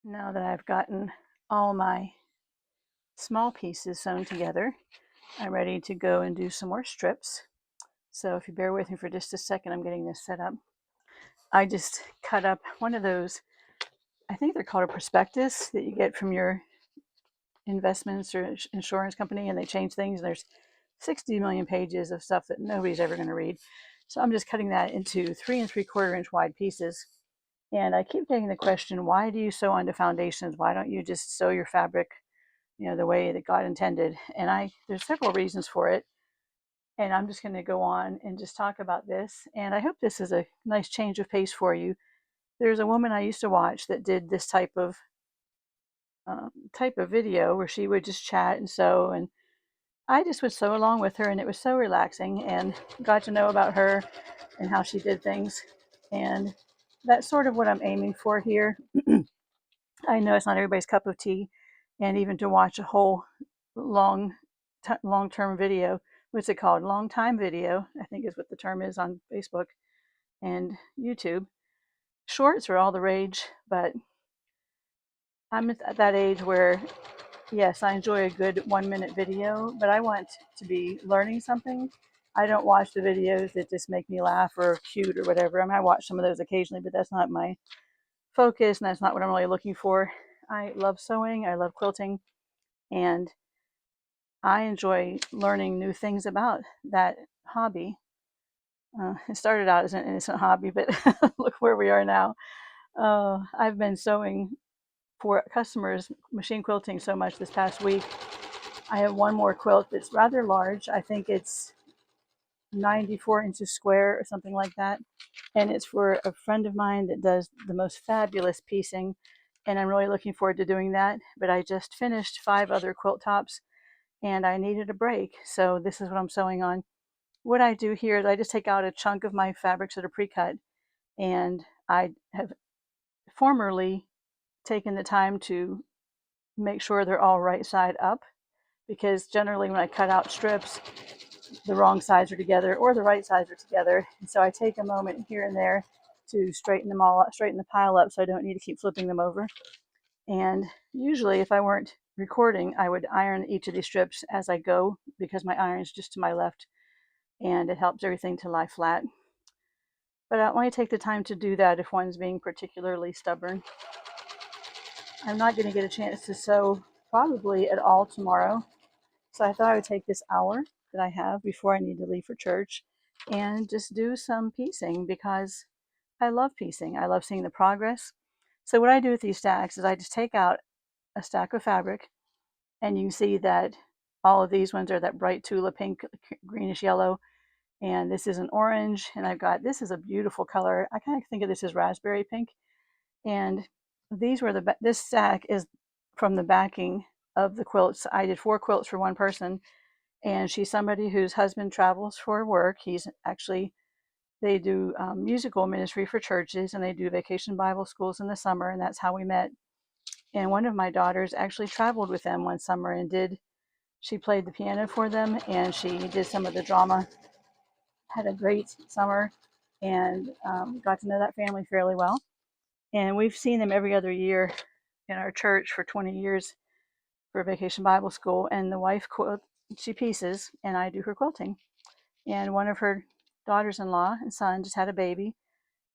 Now that I've gotten all my small pieces sewn together, I'm ready to go and do some more strips. So if you bear with me for just a second, I'm getting this set up. I just cut up one of those, I think they're called a prospectus that you get from your investments or insurance company, and they change things. There's 60 million pages of stuff that nobody's ever going to read. So I'm just cutting that into 3 3/4 inch wide pieces. And I keep getting the question, why do you sew onto foundations? Why don't you just sew your fabric, the way that God intended? And there's several reasons for it. And I'm just going to go on and just talk about this. And I hope this is a nice change of pace for you. There's a woman I used to watch that did this type of video where she would just chat and sew, and I just would sew along with her, and it was so relaxing, and got to know about her and how she did things. And that's sort of what I'm aiming for here. I know it's not everybody's cup of tea, and even to watch a whole long, long-term video, what's it called? Long time video, I think is what the term is on Facebook and YouTube. Shorts are all the rage, but I'm at that age where, yes, I enjoy a good 1 minute video, but I want to be learning something. I don't watch the videos that just make me laugh or cute or whatever. I mean, I watch some of those occasionally, but that's not my focus, and that's not what I'm really looking for. I love sewing, I love quilting, and I enjoy learning new things about that hobby. It started out as an innocent hobby, but look where we are now. I've been sewing for customers, machine quilting so much this past week. I have one more quilt that's rather large. I think it's 94 inches square or something like that. And it's for a friend of mine that does the most fabulous piecing. And I'm really looking forward to doing that. But I just finished 5 other quilt tops and I needed a break. So this is what I'm sewing on. What I do here is I just take out a chunk of my fabrics that are pre-cut, and I have formerly taken the time to make sure they're all right side up, because generally when I cut out strips, the wrong sides are together or the right sides are together. And so I take a moment here and there to straighten them all up, straighten the pile up, so I don't need to keep flipping them over. And usually if I weren't recording, I would iron each of these strips as I go, because my iron's just to my left and it helps everything to lie flat. But I only take the time to do that if one's being particularly stubborn. I'm not going to get a chance to sew probably at all tomorrow, so I thought I would take this hour that I have before I need to leave for church and just do some piecing, because I love piecing. I love seeing the progress. So what I do with these stacks is I just take out a stack of fabric, and you can see that all of these ones are that bright tulip pink, greenish yellow, and this is an orange, and this is a beautiful color. I kind of think of this as raspberry pink. And this stack is from the backing of the quilts. I did 4 quilts for one person, and she's somebody whose husband travels for work. They do musical ministry for churches, and they do vacation Bible schools in the summer, and that's how we met. And one of my daughters actually traveled with them one summer and she played the piano for them, and she did some of the drama. Had a great summer, and got to know that family fairly well. And we've seen them every other year in our church for 20 years for vacation Bible school. And the wife she pieces, and I do her quilting. And one of her daughters-in-law and son just had a baby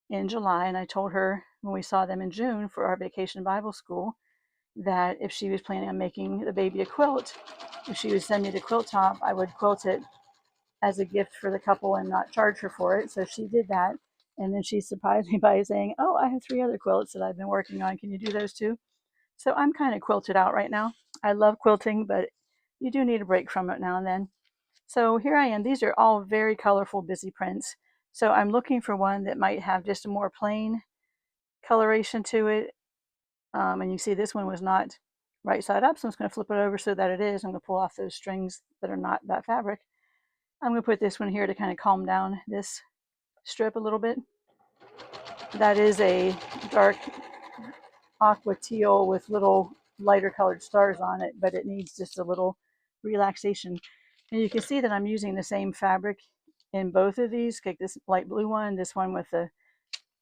in July, and I told her when we saw them in June for our vacation Bible school that if she was planning on making the baby a quilt, if she would send me the quilt top, I would quilt it as a gift for the couple and not charge her for it. So she did that. And then she surprised me by saying, "Oh, I have 3 other quilts that I've been working on. Can you do those too?" So I'm kind of quilted out right now. I love quilting, but you do need a break from it now and then. So here I am. These are all very colorful, busy prints. So I'm looking for one that might have just a more plain coloration to it. And you see this one was not right side up, so I'm just going to flip it over so that it is. I'm going to pull off those strings that are not that fabric. I'm going to put this one here to kind of calm down this strip a little bit. That is a dark aqua teal with little lighter colored stars on it, but it needs just a little relaxation. And you can see that I'm using the same fabric in both of these, like this light blue one, this one with the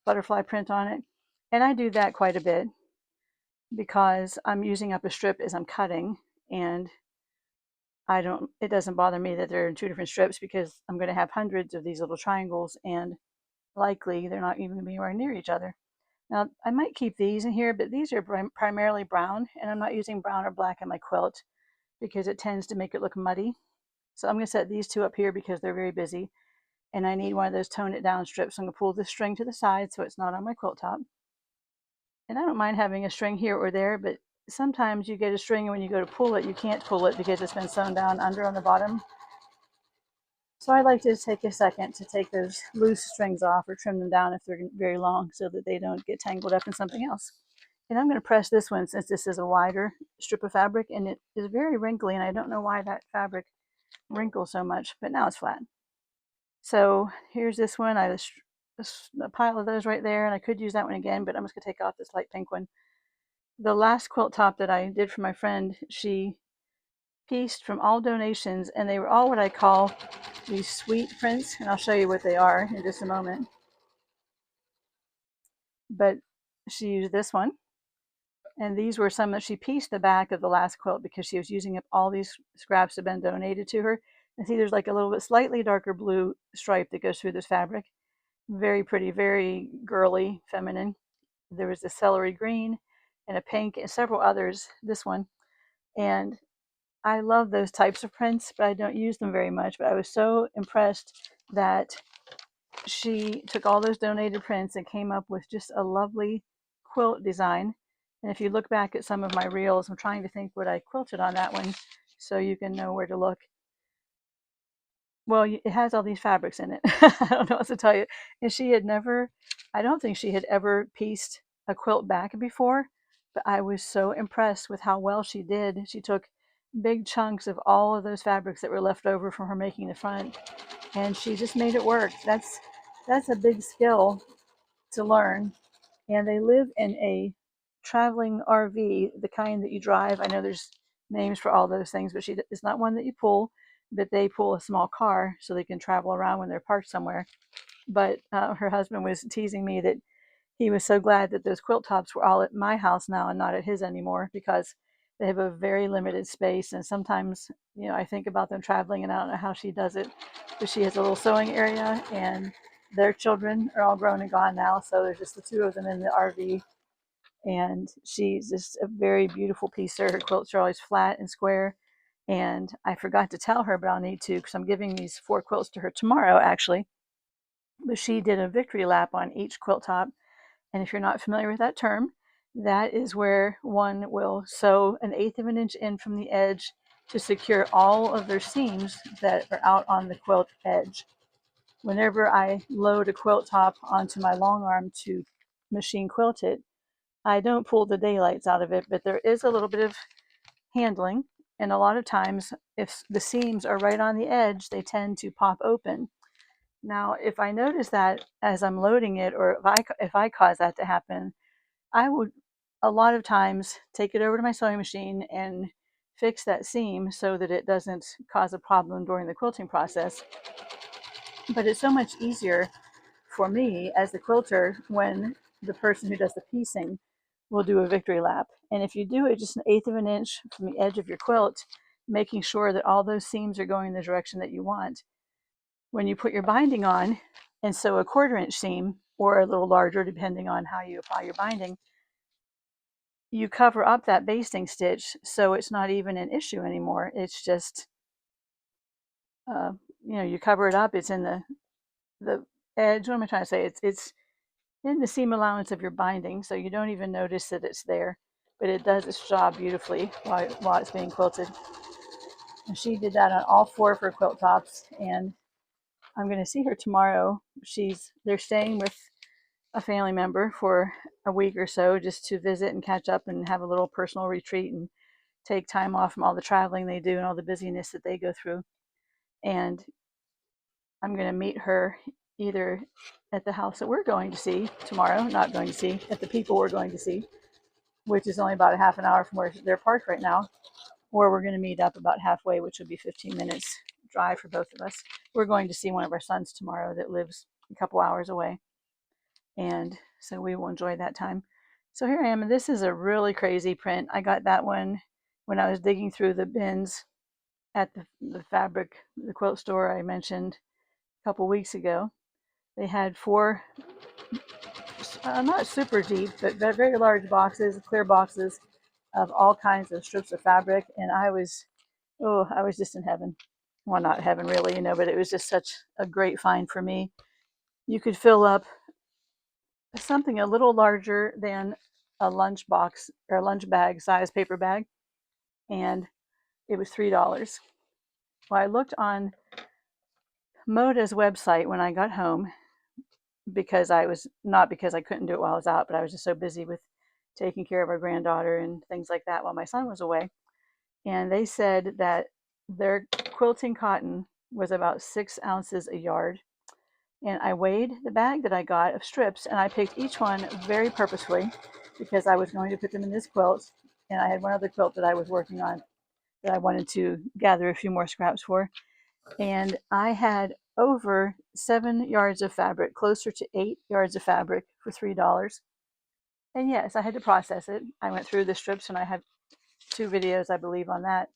butterfly print on it. And I do that quite a bit. because I'm using up a strip as I'm cutting, and it doesn't bother me that they're in two different strips because I'm going to have hundreds of these little triangles, and likely they're not even going to be anywhere near each other. Now, I might keep these in here, but these are primarily brown, and I'm not using brown or black in my quilt because it tends to make it look muddy. So I'm going to set these two up here because they're very busy, and I need one of those tone it down strips. So I'm going to pull this string to the side so it's not on my quilt top. And I don't mind having a string here or there, but sometimes you get a string and when you go to pull it, you can't pull it because it's been sewn down under on the bottom. So I like to take a second to take those loose strings off or trim them down if they're very long so that they don't get tangled up in something else. And I'm going to press this one since this is a wider strip of fabric, and it is very wrinkly, and I don't know why that fabric wrinkles so much, but now it's flat. So here's this one. I was a pile of those right there, and I could use that one again, but I'm just going to take off this light pink one. The last quilt top that I did for my friend, she pieced from all donations, and they were all what I call these sweet prints, and I'll show you what they are in just a moment. But she used this one, and these were some that she pieced the back of the last quilt because she was using up all these scraps that have been donated to her. And see, there's like a little bit slightly darker blue stripe that goes through this fabric. Very pretty, very girly, feminine. There was a celery green and a pink and several others, this one. And I love those types of prints, but I don't use them very much. But I was so impressed that she took all those donated prints and came up with just a lovely quilt design. And if you look back at some of my reels, I'm trying to think what I quilted on that one so you can know where to look. Well, it has all these fabrics in it. I don't know what to tell you. And she had never, I don't think she had ever pieced a quilt back before, but I was so impressed with how well she did. She took big chunks of all of those fabrics that were left over from her making the front, and she just made it work. That's a big skill to learn. And they live in a traveling RV, the kind that you drive. I know there's names for all those things, but it's not one that you pull, but they pull a small car so they can travel around when they're parked somewhere. But her husband was teasing me that he was so glad that those quilt tops were all at my house now and not at his anymore because they have a very limited space. And sometimes, I think about them traveling and I don't know how she does it, but she has a little sewing area and their children are all grown and gone now. So there's just the two of them in the RV. And she's just a very beautiful piecer. Her quilts are always flat and square. And I forgot to tell her, but I'll need to because I'm giving these 4 quilts to her tomorrow, actually. But she did a victory lap on each quilt top. And if you're not familiar with that term, that is where one will sew 1/8 of an inch in from the edge to secure all of their seams that are out on the quilt edge. Whenever I load a quilt top onto my long arm to machine quilt it, I don't pull the daylights out of it, but there is a little bit of handling. And a lot of times, if the seams are right on the edge, they tend to pop open. Now, if I notice that as I'm loading it, or if I cause that to happen, I would a lot of times take it over to my sewing machine and fix that seam so that it doesn't cause a problem during the quilting process. But it's so much easier for me as the quilter when the person who does the piecing will do a victory lap. And if you do it just 1/8 of an inch from the edge of your quilt, making sure that all those seams are going in the direction that you want, when you put your binding on and sew a 1/4 inch seam or a little larger depending on how you apply your binding, you cover up that basting stitch so it's not even an issue anymore. It's just you cover it up. It's in the edge. What am I trying to say? It's in the seam allowance of your binding, so you don't even notice that it's there, but it does its job beautifully while it's being quilted. And she did that on all 4 of her quilt tops, and I'm going to see her tomorrow. They're staying with a family member for a week or so just to visit and catch up and have a little personal retreat and take time off from all the traveling they do and all the busyness that they go through. And I'm going to meet her either at the house that we're going to see tomorrow, not going to see, at the people we're going to see, which is only about a half an hour from where they're parked right now, or we're going to meet up about halfway, which would be 15 minutes drive for both of us. We're going to see one of our sons tomorrow that lives a couple hours away. And so we will enjoy that time. So here I am, and this is a really crazy print. I got that one when I was digging through the bins at the quilt store I mentioned a couple weeks ago. They had four, not super deep, but very large boxes, clear boxes of all kinds of strips of fabric, and I was just in heaven. Well, not heaven really, but it was just such a great find for me. You could fill up something a little larger than a lunch box or a lunch bag size paper bag, and it was $3. Well, I looked on Moda's website when I got home because I was not because I couldn't do it while I was out, but I was just so busy with taking care of our granddaughter and things like that while my son was away. And they said that their quilting cotton was about 6 ounces a yard. And I weighed the bag that I got of strips, and I picked each one very purposefully because I was going to put them in this quilt. And I had one other quilt that I was working on that I wanted to gather a few more scraps for. And I had over 7 yards of fabric, closer to 8 yards of fabric for $3. And yes, I had to process it. I went through the strips, and I have 2 videos, I believe, on that.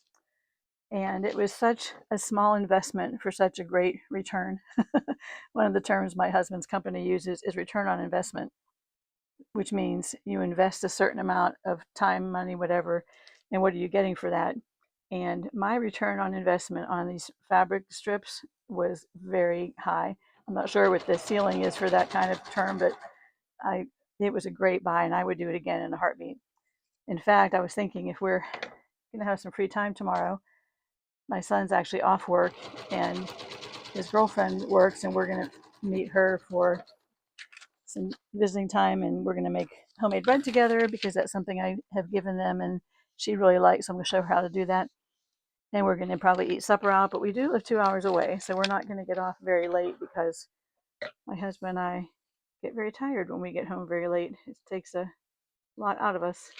And it was such a small investment for such a great return. One of the terms my husband's company uses is return on investment, which means you invest a certain amount of time, money, whatever, and what are you getting for that? And my return on investment on these fabric strips was very high. I'm not sure what the ceiling is for that kind of term, but it was a great buy, and I would do it again in a heartbeat. In fact, I was thinking if we're going to have some free time tomorrow, my son's actually off work and his girlfriend works, and we're going to meet her for some visiting time, and we're going to make homemade bread together because that's something I have given them and she really likes. So I'm going to show her how to do that. And we're going to probably eat supper out, but we do live 2 hours away, so we're not going to get off very late because my husband and I get very tired when we get home very late. It takes a lot out of us.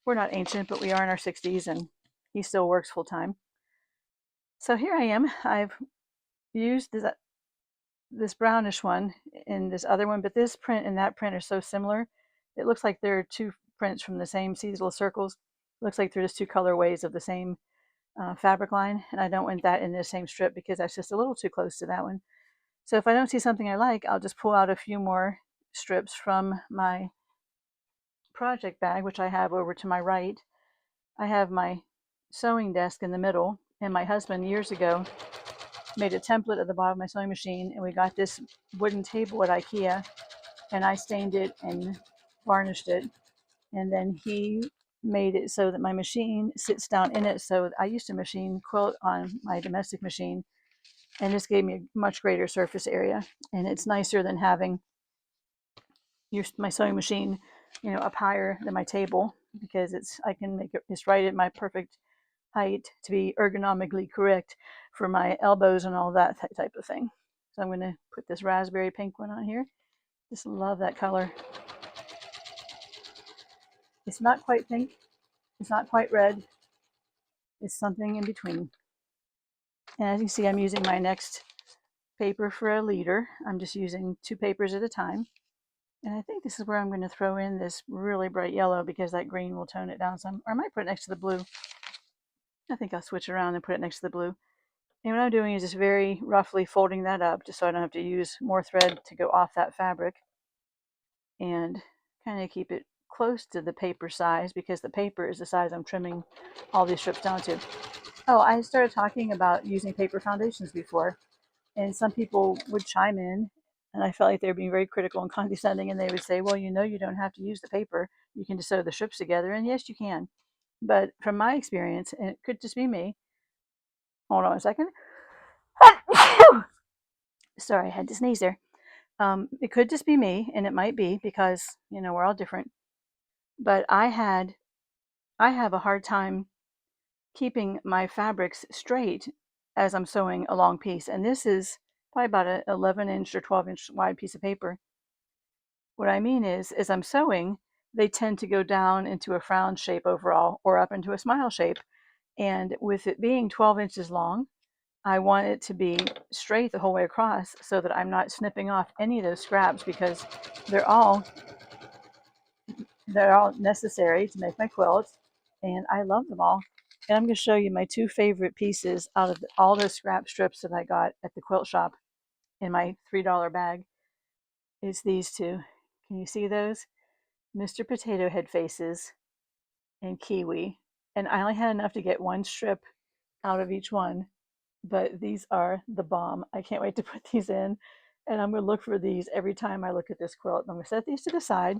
We're not ancient, but we are in our 60s, and he still works full time. So here I am. I've used this brownish one in this other one, but this print and that print are so similar. It looks like they're 2 prints from the same. See these little circles? It looks like they're just 2 colorways of the same fabric line, and I don't want that in the same strip because that's just a little too close to that one. So if I don't see something I like, I'll just pull out a few more strips from my project bag, which I have over to my right. I have my sewing desk in the middle, and my husband years ago made a template at the bottom of my sewing machine, and we got this wooden table at IKEA, and I stained it and varnished it, and then he made it so that my machine sits down in it. So I used to machine quilt on my domestic machine, and this gave me a much greater surface area, and it's nicer than having my sewing machine up higher than my table, because I can make it just right at my perfect height to be ergonomically correct for my elbows and all that type of thing. So I'm going to put this raspberry pink one on here. Just love that color. It's not quite pink. It's not quite red. It's something in between. And as you see, I'm using my next paper for a leader. I'm just using 2 papers at a time. And I think this is where I'm going to throw in this really bright yellow because that green will tone it down some. Or I might put it next to the blue. I think I'll switch around and put it next to the blue. And what I'm doing is just very roughly folding that up just so I don't have to use more thread to go off that fabric. And kind of keep it close to the paper size because the paper is the size I'm trimming all these strips down to. Oh, I started talking about using paper foundations before, and some people would chime in, and I felt like they were being very critical and condescending, and they would say, well, you don't have to use the paper. You can just sew the strips together, and yes, you can. But from my experience, and it could just be me, hold on a second. Sorry, I had to sneeze there. It could just be me, and it might be because, we're all different. But I have a hard time keeping my fabrics straight as I'm sewing a long piece. And this is probably about an 11-inch or 12-inch wide piece of paper. What I mean is, as I'm sewing, they tend to go down into a frown shape overall or up into a smile shape. And with it being 12 inches long, I want it to be straight the whole way across so that I'm not snipping off any of those scraps because they're all they're all necessary to make my quilt, and I love them all. And I'm going to show you my two favorite pieces out of all the scrap strips that I got at the quilt shop in my $3 bag. It's these two. Can you see those? Mr. Potato Head faces and kiwi. And I only had enough to get one strip out of each one, but these are the bomb. I can't wait to put these in, and I'm going to look for these every time I look at this quilt. I'm going to set these to the side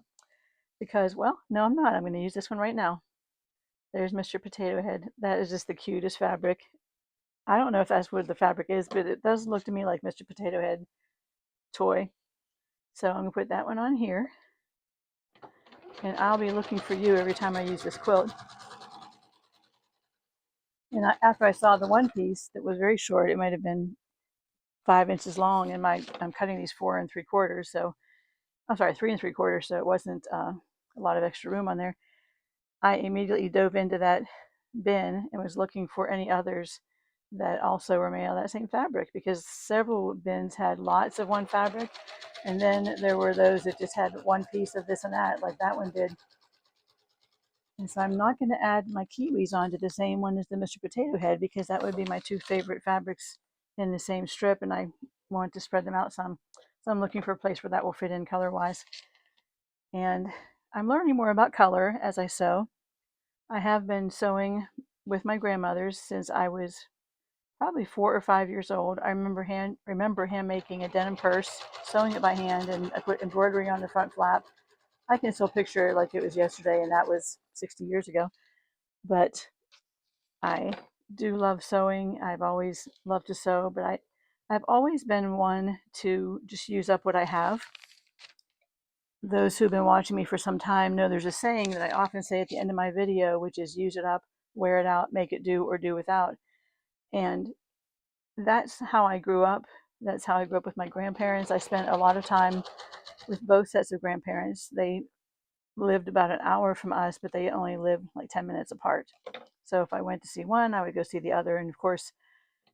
because, well, no, I'm not. I'm going to use this one right now. There's Mr. Potato Head. That is just the cutest fabric. I don't know if that's what the fabric is, but it does look to me like Mr. Potato Head toy. So I'm going to put that one on here, and I'll be looking for you every time I use this quilt. And after I saw the one piece that was very short, it might have been 5 inches long, and I'm cutting these 4 3/4, so I'm sorry, 3 3/4, so it wasn't a lot of extra room on there. I immediately dove into that bin and was looking for any others that also were made out of that same fabric, because several bins had lots of one fabric, and then there were those that just had one piece of this and that, like that one did. And so I'm not going to add my kiwis onto the same one as the Mr. Potato Head, because that would be my two favorite fabrics in the same strip, and I want to spread them out some. So I'm looking for a place where that will fit in color-wise. And I'm learning more about color as I sew. I have been sewing with my grandmothers since I was probably 4 or 5 years old. I remember hand making a denim purse, sewing it by hand, and I put embroidery on the front flap. I can still picture it like it was yesterday, and that was 60 years ago. But I do love sewing. I've always loved to sew, but I've always been one to just use up what I have. Those who've been watching me for some time know there's a saying that I often say at the end of my video, which is use it up, wear it out, make it do, or do without. And that's how I grew up. That's how I grew up with my grandparents. I spent a lot of time with both sets of grandparents. They lived about an hour from us, but they only lived like 10 minutes apart. So if I went to see one, I would go see the other. And of course,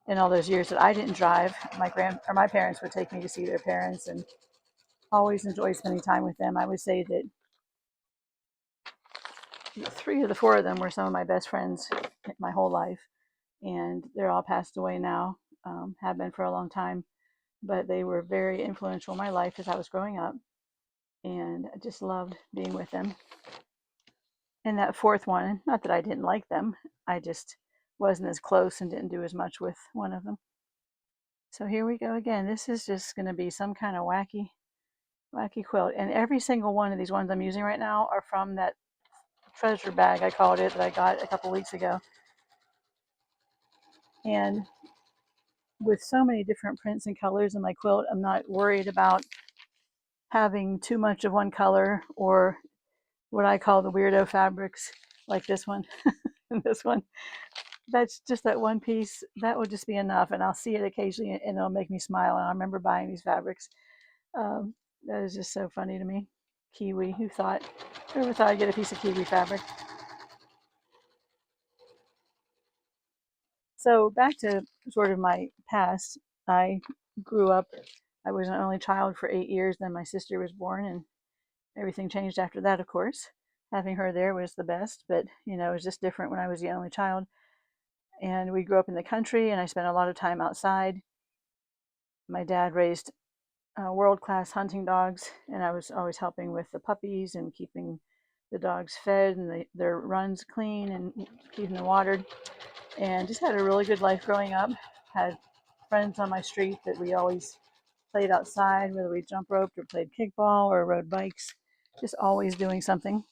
in all those years that I didn't drive, my parents would take me to see their parents, and always enjoyed spending time with them. I would say that 3 of the 4 of them were some of my best friends my whole life, and they're all passed away now, have been for a long time, but they were very influential in my life as I was growing up, and I just loved being with them. And that 4th one, not that I didn't like them, I just wasn't as close and didn't do as much with one of them. So here we go again. This is just going to be some kind of wacky quilt. And every single one of these ones I'm using right now are from that treasure bag, I called it, that I got a couple weeks ago. And with so many different prints and colors in my quilt, I'm not worried about having too much of one color, or what I call the weirdo fabrics, like this one and this one. That's just that one piece. That would just be enough, and I'll see it occasionally, and it'll make me smile. And I remember buying these fabrics. That is just so funny to me. Kiwi. Who ever thought I'd get a piece of kiwi fabric? So back to sort of my past. I grew up. I was an only child for 8 years. Then my sister was born, and everything changed after that. Of course, having her there was the best, but it was just different when I was the only child. And we grew up in the country, and I spent a lot of time outside. My dad raised world-class hunting dogs, and I was always helping with the puppies and keeping the dogs fed and their runs clean and keeping them watered, and just had a really good life growing up. Had friends on my street that we always played outside, whether we jump roped or played kickball or rode bikes, just always doing something.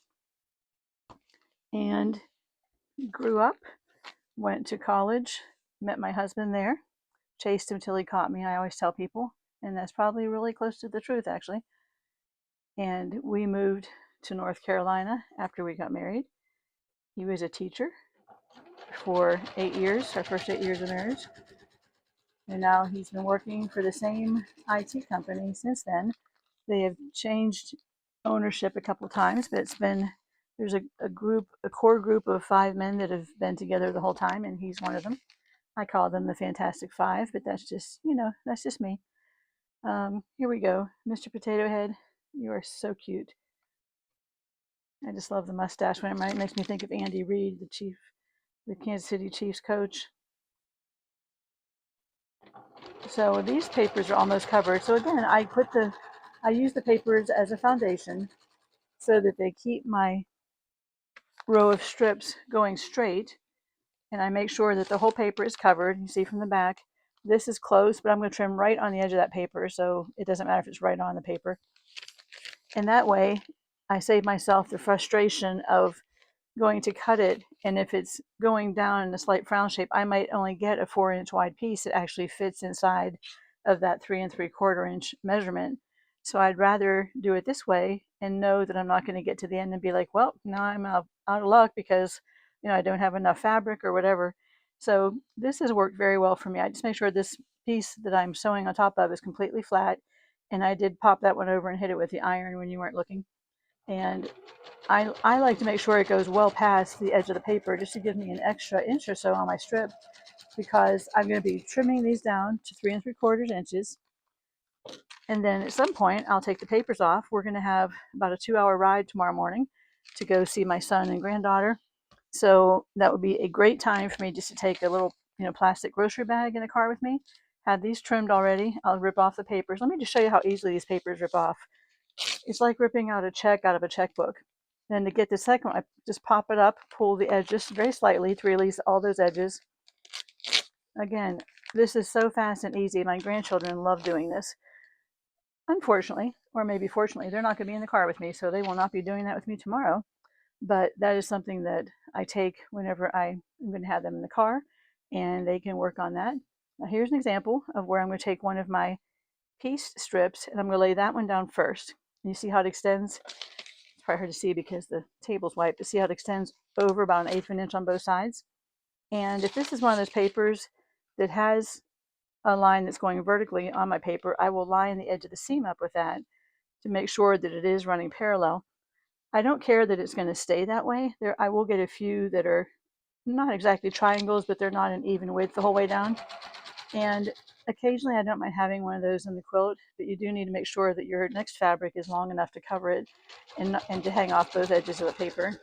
And grew up, went to college, met my husband there, chased him till he caught me, I always tell people, and that's probably really close to the truth, actually. And we moved to North Carolina after we got married. He was a teacher for 8 years, our first 8 years of marriage. And now he's been working for the same IT company since then. They have changed ownership a couple times, but there's a core group of 5 men that have been together the whole time, and he's one of them. I call them the Fantastic Five, but that's just me. Here we go. Mr. Potato Head, you are so cute. I just love the mustache. When it makes me think of Andy Reid, the Kansas City Chiefs coach. So these papers are almost covered. So again, I use the papers as a foundation so that they keep my row of strips going straight, and I make sure that the whole paper is covered. You see from the back, this is close, but I'm going to trim right on the edge of that paper, so it doesn't matter if it's right on the paper. And that way, I save myself the frustration of going to cut it, and if it's going down in a slight frown shape, I might only get a 4-inch wide piece that actually fits inside of that 3 3/4 inch measurement. So I'd rather do it this way and know that I'm not going to get to the end and be like, well, now I'm out of luck because I don't have enough fabric or whatever. So this has worked very well for me. I just make sure this piece that I'm sewing on top of is completely flat, and I did pop that one over and hit it with the iron when you weren't looking. And I like to make sure it goes well past the edge of the paper just to give me an extra inch or so on my strip, because I'm going to be trimming these down to 3 3/4 inches. And then at some point, I'll take the papers off. We're going to have about a 2-hour ride tomorrow morning to go see my son and granddaughter. So that would be a great time for me just to take a little plastic grocery bag in the car with me. Had these trimmed already. I'll rip off the papers. Let me just show you how easily these papers rip off. It's like ripping out a check out of a checkbook. Then to get the second one, I just pop it up, pull the edge just very slightly to release all those edges. Again, this is so fast and easy. My grandchildren love doing this. Unfortunately, or maybe fortunately, they're not going to be in the car with me, so they will not be doing that with me tomorrow. But that is something that I take whenever I'm going to have them in the car, and they can work on that. Now here's an example of where I'm going to take one of my piece strips, and I'm going to lay that one down first. And you see how it extends? It's probably hard to see because the table's white, but see how it extends over about 1/8 of an inch on both sides? And if this is one of those papers that has a line that's going vertically on my paper, I will line the edge of the seam up with that to make sure that it is running parallel. I don't care that it's going to stay that way. I will get a few that are not exactly triangles, but they're not an even width the whole way down. And occasionally I don't mind having one of those in the quilt, but you do need to make sure that your next fabric is long enough to cover it and to hang off both edges of the paper.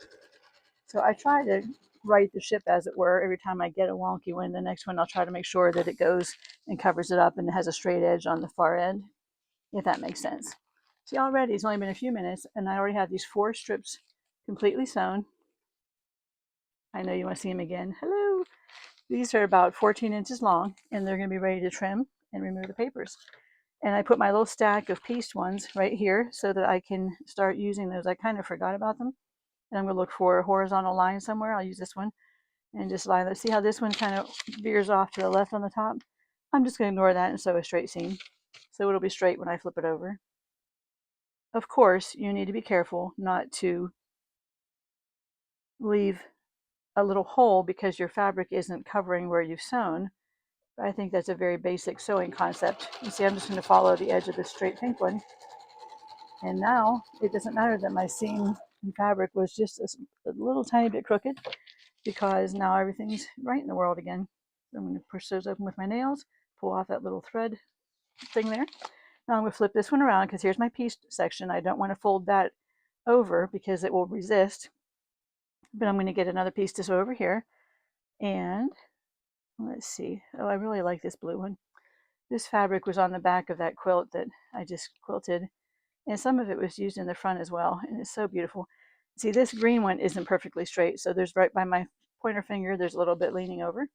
So I try to right the ship, as it were, every time I get a wonky one. The next one I'll try to make sure that it goes and covers it up and it has a straight edge on the far end, if that makes sense. See, already it's only been a few minutes and I already have these 4 strips completely sewn. I know you want to see them again. Hello. These are about 14 inches long, and they're going to be ready to trim and remove the papers. And I put my little stack of pieced ones right here so that I can start using those. I kind of forgot about them. And I'm going to look for a horizontal line somewhere. I'll use this one and just line. Let's see how this one kind of veers off to the left on the top. I'm just going to ignore that and sew a straight seam, so it'll be straight when I flip it over. Of course, you need to be careful not to leave a little hole because your fabric isn't covering where you've sewn. But I think that's a very basic sewing concept. You see, I'm just going to follow the edge of this straight pink one. And now it doesn't matter that my seam and fabric was just a little tiny bit crooked, because now everything's right in the world again. So I'm going to push those open with my nails, pull off that little thread thing there. Now I'm going to flip this one around because here's my piece section. I don't want to fold that over because it will resist. But I'm going to get another piece to sew over here. And let's see. Oh, I really like this blue one. This fabric was on the back of that quilt that I just quilted, and some of it was used in the front as well, and it's so beautiful. See, this green one isn't perfectly straight, so there's right by my pointer finger, there's a little bit leaning over,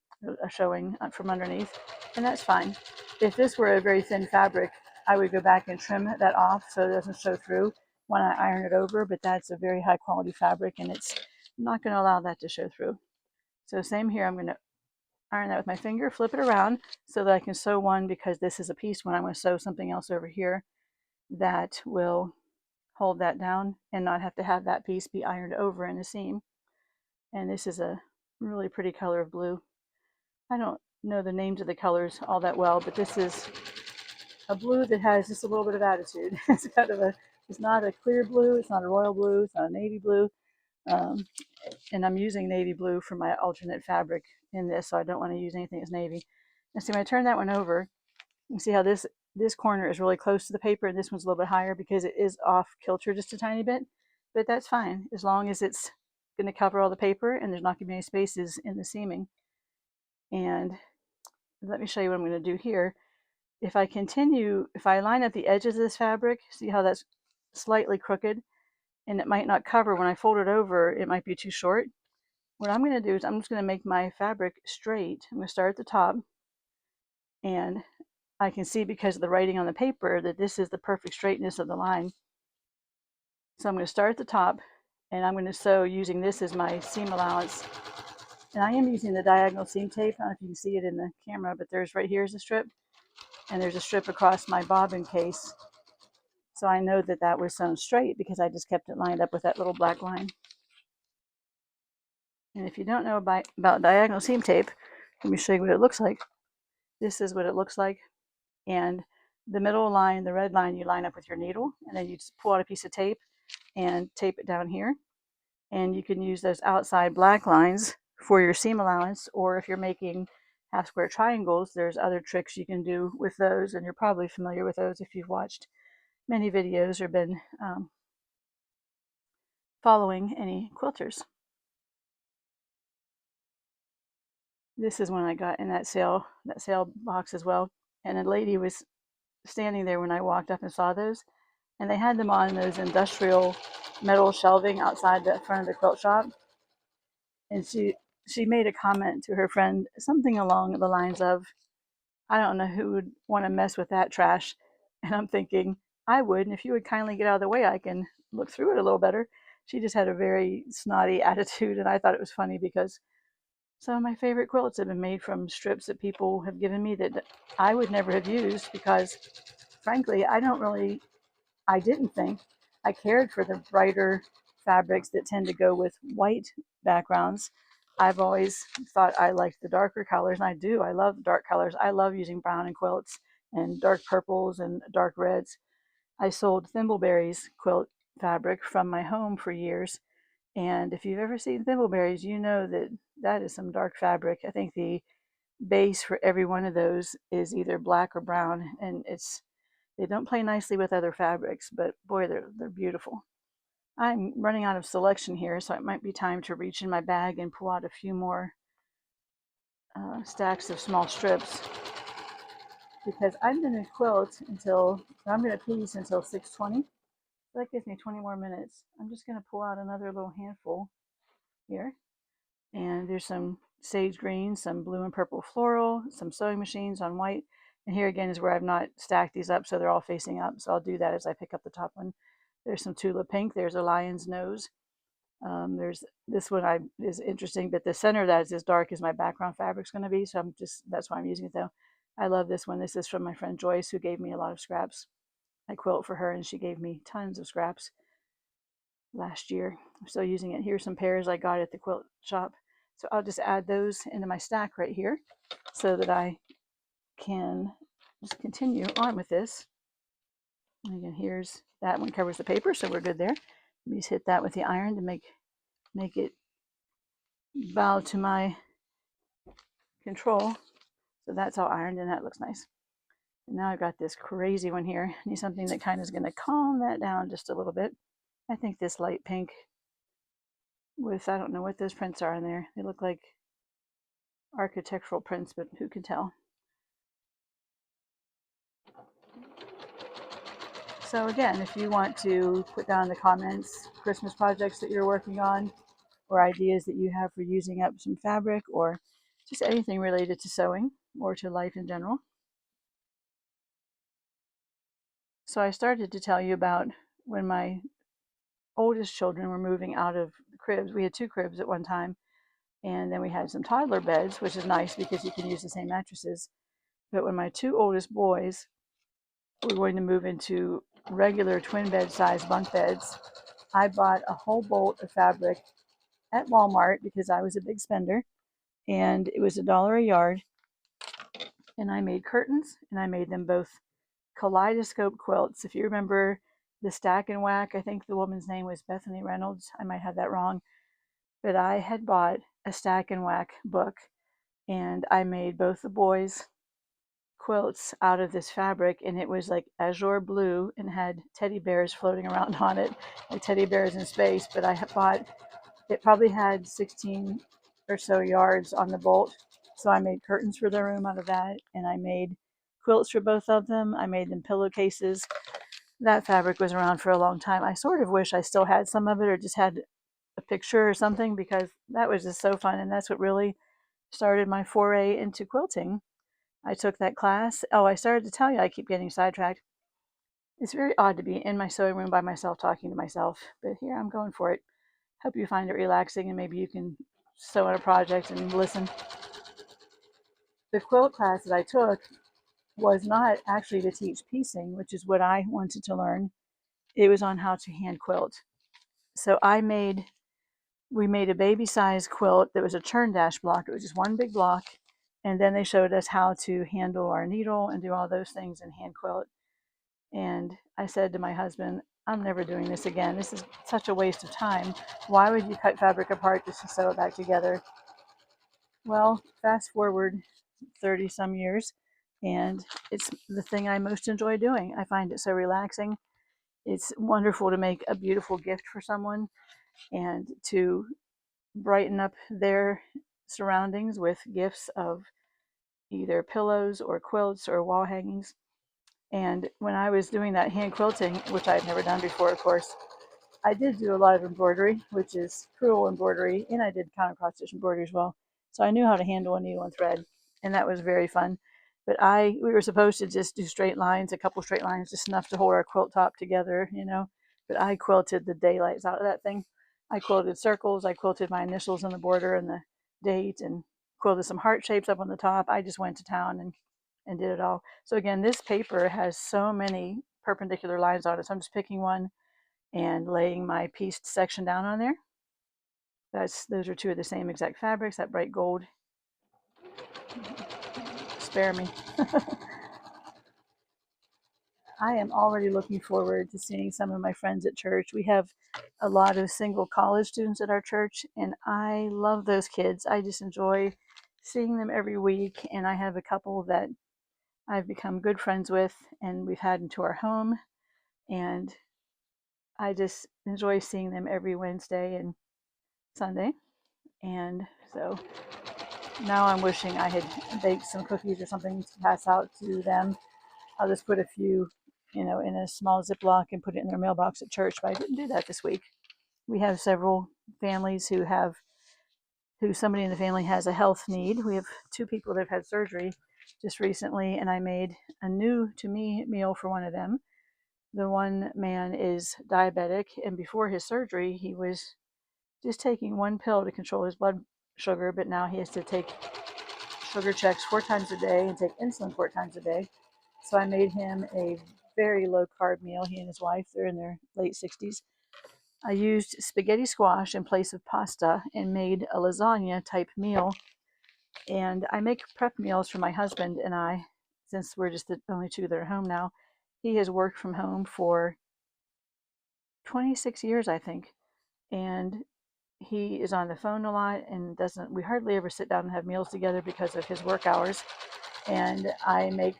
showing from underneath, and that's fine. If this were a very thin fabric, I would go back and trim that off so it doesn't show through when I iron it over, but that's a very high quality fabric, and it's not going to allow that to show through. So same here, I'm going to iron that with my finger, flip it around so that I can sew one, because this is a piece one. I'm going to sew something else over here that will hold that down and not have to have that piece be ironed over in the seam. And this is a really pretty color of blue. I don't know the names of the colors all that well, but this is a blue that has just a little bit of attitude. It's kind of it's not a clear blue, it's not a royal blue, it's not a navy blue. And I'm using navy blue for my alternate fabric in this, so I don't want to use anything that's navy. And see, when I turn that one over, you can see how this corner is really close to the paper, and this one's a little bit higher because it is off kilter just a tiny bit. but that's fine as long as it's going to cover all the paper and there's not going to be any spaces in the seaming. And let me show you what I'm going to do here. If I line up the edges of this fabric, see how that's slightly crooked, and it might not cover. When I fold it over, it might be too short. What I'm going to do is I'm just going to make my fabric straight. I'm going to start at the top, and I can see because of the writing on the paper that this is the perfect straightness of the line. So I'm going to start at the top, and I'm going to sew using this as my seam allowance. And I am using the diagonal seam tape. I don't know if you can see it in the camera, but there's right here is a strip, and there's a strip across my bobbin case. So I know that that was sewn straight because I just kept it lined up with that little black line. And if you don't know about diagonal seam tape, let me show you what it looks like. This is what it looks like. And the middle line, the red line, you line up with your needle, and then you just pull out a piece of tape and tape it down here. And you can use those outside black lines for your seam allowance, or if you're making half square triangles, there's other tricks you can do with those, and you're probably familiar with those if you've watched many videos or been following any quilters. This is one I got in that sale box as well. And a lady was standing there when I walked up and saw those, and they had them on those industrial metal shelving outside the front of the quilt shop. And she made a comment to her friend, something along the lines of, I don't know who would want to mess with that trash. And I'm thinking, I would, and if you would kindly get out of the way, I can look through it a little better. She just had a very snotty attitude, and I thought it was funny because some of my favorite quilts have been made from strips that people have given me that I would never have used because, frankly, I didn't think I cared for the brighter fabrics that tend to go with white backgrounds. I've always thought I liked the darker colors, and I do. I love dark colors. I love using brown in quilts and dark purples and dark reds. I sold Thimbleberry's quilt fabric from my home for years, and if you've ever seen Thimbleberries, you know that that is some dark fabric. I think the base for every one of those is either black or brown, and they don't play nicely with other fabrics, but boy, they're beautiful. I'm running out of selection here, so it might be time to reach in my bag and pull out a few more stacks of small strips because I'm going to I'm going to piece until 6:20. That gives me 20 more minutes. I'm just going to pull out another little handful here. And there's some sage green, some blue and purple floral, some sewing machines on white. And here again is where I've not stacked these up, so they're all facing up. So I'll do that as I pick up the top one. There's some tulip pink. There's a lion's nose. There's this one is interesting, but the center of that is as dark as my background fabric's going to be. So that's why I'm using it though. I love this one. This is from my friend Joyce, who gave me a lot of scraps. I quilt for her, and she gave me tons of scraps last year. I'm still using it. Here's some pairs I got at the quilt shop. So I'll just add those into my stack right here so that I can just continue on with this. And again, here's that one covers the paper, so we're good there. Let me just hit that with the iron to make it bow to my control. So that's all ironed, and that looks nice. And now I've got this crazy one here. I need something that kind of is going to calm that down just a little bit. I think this light pink with, I don't know what those prints are in there. They look like architectural prints, but who can tell? So again, if you want to put down in the comments Christmas projects that you're working on or ideas that you have for using up some fabric or just anything related to sewing or to life in general. So I started to tell you about when my oldest children were moving out of the cribs. We had 2 cribs at one time, and then we had some toddler beds, which is nice because you can use the same mattresses. But when my 2 oldest boys were going to move into regular twin bed size bunk beds, I bought a whole bolt of fabric at Walmart because I was a big spender, and it was $1 a yard. And I made curtains, and I made them both kaleidoscope quilts. If you remember the Stack and Whack, I think the woman's name was Bethany Reynolds. I might have that wrong, but I had bought a Stack and Whack book, and I made both the boys quilts out of this fabric, and it was like azure blue and had teddy bears floating around on it, like teddy bears in space. But I bought, it probably had 16 or so yards on the bolt. So I made curtains for the room out of that, and I made quilts for both of them. I made them pillowcases. That fabric was around for a long time. I sort of wish I still had some of it or just had a picture or something, because that was just so fun. And that's what really started my foray into quilting. I took that class. Oh, I started to tell you, I keep getting sidetracked. It's very odd to be in my sewing room by myself talking to myself, but here I'm going for it. Hope you find it relaxing and maybe you can sew on a project and listen. The quilt class that I took was not actually to teach piecing, which is what I wanted to learn. It was on how to hand quilt. So we made a baby size quilt that was a turn dash block. It was just one big block. And then they showed us how to handle our needle and do all those things in hand quilt. And I said to my husband, I'm never doing this again. This is such a waste of time. Why would you cut fabric apart just to sew it back together? Well, fast forward 30 some years, and it's the thing I most enjoy doing. I find it so relaxing. It's wonderful to make a beautiful gift for someone and to brighten up their surroundings with gifts of either pillows or quilts or wall hangings. And when I was doing that hand quilting, which I had never done before, of course, I did do a lot of embroidery, which is crewel embroidery, and I did counter cross stitch embroidery as well. So I knew how to handle a needle and thread, and that was very fun. But we were supposed to just do straight lines, a couple straight lines, just enough to hold our quilt top together, you know. But I quilted the daylights out of that thing. I quilted circles, I quilted my initials on the border and the date, and quilted some heart shapes up on the top. I just went to town and did it all. So again, this paper has so many perpendicular lines on it. So I'm just picking one and laying my pieced section down on there. Those are two of the same exact fabrics, that bright gold. Spare me. I am already looking forward to seeing some of my friends at church. We have a lot of single college students at our church, and I love those kids. I just enjoy seeing them every week, and I have a couple that I've become good friends with, and we've had into our home, and I just enjoy seeing them every Wednesday and Sunday. And so now I'm wishing I had baked some cookies or something to pass out to them. I'll just put a few, in a small Ziploc and put it in their mailbox at church, but I didn't do that this week. We have several families who somebody in the family has a health need. We have two people that have had surgery just recently, and I made a new to me meal for one of them. The one man is diabetic, and before his surgery, he was just taking one pill to control his blood sugar, but now he has to take sugar checks 4 times a day and take insulin 4 times a day. So I made him a very low carb meal. He and his wife, they're in their late 60s. I used spaghetti squash in place of pasta and made a lasagna type meal. And I make prep meals for my husband and I, since we're just the only two that are home now. He has worked from home for 26 years, I think. And he is on the phone a lot and we hardly ever sit down and have meals together because of his work hours. And I make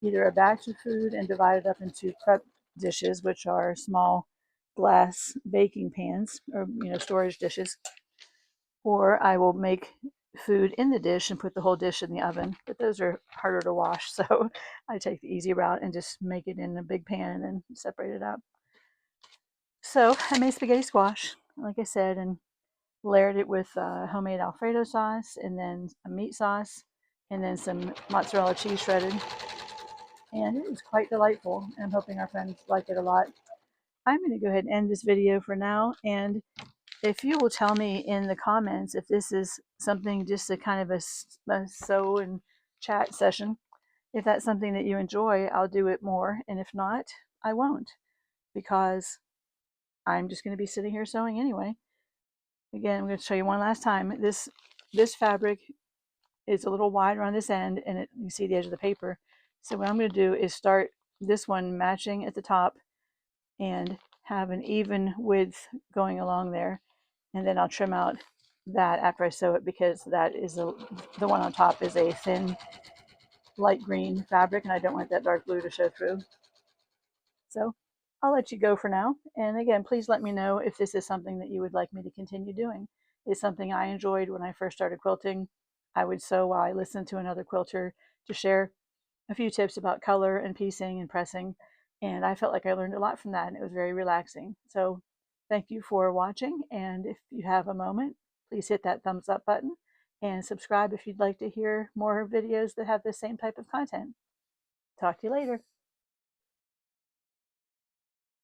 either a batch of food and divide it up into prep dishes, which are small glass baking pans or storage dishes, or I will make food in the dish and put the whole dish in the oven, but those are harder to wash. So I take the easy route and just make it in a big pan and then separate it out. So I made spaghetti squash, like I said, and layered it with homemade Alfredo sauce and then a meat sauce and then some mozzarella cheese shredded. And it was quite delightful. I'm hoping our friends like it a lot. I'm going to go ahead and end this video for now. And if you will tell me in the comments if this is something just a kind of a sew and chat session, if that's something that you enjoy, I'll do it more. And if not, I won't, because I'm just going to be sitting here sewing anyway. Again, I'm going to show you one last time. This fabric is a little wider on this end, and you can see the edge of the paper. So what I'm going to do is start this one matching at the top and have an even width going along there, and then I'll trim out that after I sew it, because that is the one on top is a thin light green fabric, and I don't want that dark blue to show through. So I'll let you go for now. And again, please let me know if this is something that you would like me to continue doing. It's something I enjoyed when I first started quilting. I would sew while I listened to another quilter to share a few tips about color and piecing and pressing. And I felt like I learned a lot from that, and it was very relaxing. So thank you for watching. And if you have a moment, please hit that thumbs up button and subscribe if you'd like to hear more videos that have the same type of content. Talk to you later.